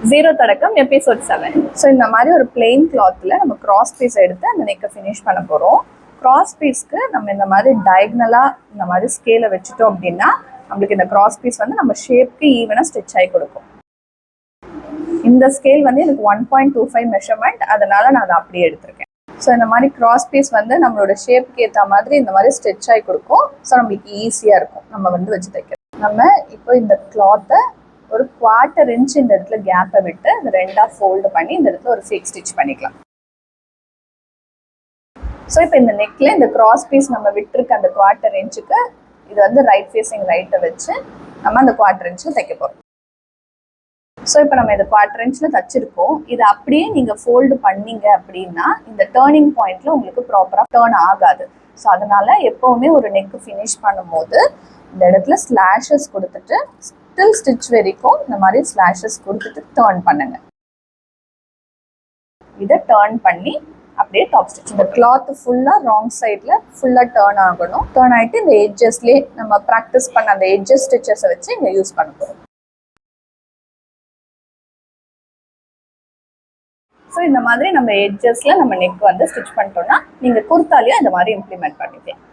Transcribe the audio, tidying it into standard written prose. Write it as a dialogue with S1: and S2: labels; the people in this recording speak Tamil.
S1: 0 தொடக்கம் எபிசோட் 7. ஸோ இந்த மாதிரி ஒரு பிளெயின் கிளாத்தில் நம்ம கிராஸ் பீஸ் எடுத்து அந்த நெக்கை ஃபினிஷ் பண்ண போகிறோம். கிராஸ் பீஸ்க்கு நம்ம இந்த மாதிரி டயக்னலாக இந்த மாதிரி ஸ்கேலை வச்சுட்டோம் அப்படின்னா நம்மளுக்கு இந்த கிராஸ் பீஸ் வந்து நம்ம ஷேப்க்கு ஈவனாக ஸ்டிச் ஆகி கொடுக்கும். இந்த ஸ்கேல் வந்து எனக்கு 1.25 மெஷர்மெண்ட், அதனால நான் அதை அப்படியே எடுத்திருக்கேன். ஸோ இந்த மாதிரி கிராஸ் பீஸ் வந்து நம்மளோட ஷேப்க்கு ஏற்ற மாதிரி இந்த மாதிரி ஸ்டிச் ஆகி கொடுக்கும். ஸோ நம்மளுக்கு ஈஸியாக இருக்கும் நம்ம வந்து வச்சு தைக்கிறோம். நம்ம இப்போ இந்த கிளாத்தை ஒரு 1/4 இன்ச் இந்த இடத்துல கேப்பை விட்டு இந்த 2ஆ ஃபோல்டு பண்ணி இந்த இடத்துல ஒரு ஃபேக் ஸ்டிச் பண்ணிக்கலாம். ஸோ இப்போ இந்த நெக்ல இந்த கிராஸ் பீஸ் நம்ம விட்டுருக்க அந்த 1/4 இன்ச்சுக்கு இது வந்து ரைட் ஃபேஸிங் ரைட்டை வச்சு நம்ம அந்த 1/4 இன்ச்சில் தைக்க போகிறோம். ஸோ இப்போ நம்ம இதை 1/4 இன்ச்சில் தச்சிருக்கோம். இதை அப்படியே நீங்கள் ஃபோல்டு பண்ணீங்க அப்படின்னா இந்த டேர்னிங் பாயிண்ட்ல உங்களுக்கு ப்ராப்பராக டேர்ன் ஆகாது. ஸோ அதனால எப்போவுமே ஒரு நெக்கு ஃபினிஷ் பண்ணும்போது இந்த இடத்துல ஸ்லாஷஸ் கொடுத்துட்டு ஸ்டில் ஸ்டிச் வரைக்கும் இந்த மாதிரி ஸ்லாஷஸ் கொடுத்துட்டு டேர்ன் பண்ணுங்க. இதை டேர்ன் பண்ணி அப்படியே டாப் ஸ்டிச். இந்த கிளாத் ஃபுல்லாக ராங் சைடில் ஃபுல்லாக டேர்ன் ஆகணும். டேர்ன் ஆகிட்டு இந்த எட்ஜஸ்லேயே நம்ம ப்ராக்டிஸ் பண்ண அந்த எட்ஜஸ் ஸ்டிச்சஸை வச்சு இங்கே யூஸ் பண்ண போகிறோம். ஸோ இந்த மாதிரி நம்ம எட்ஜஸில் நம்ம நெக் வந்து ஸ்டிச் பண்ணிட்டோம்னா நீங்கள் குர்த்தாலையும் இந்த மாதிரி இம்ப்ளிமெண்ட் பண்ணிக்கலாம்.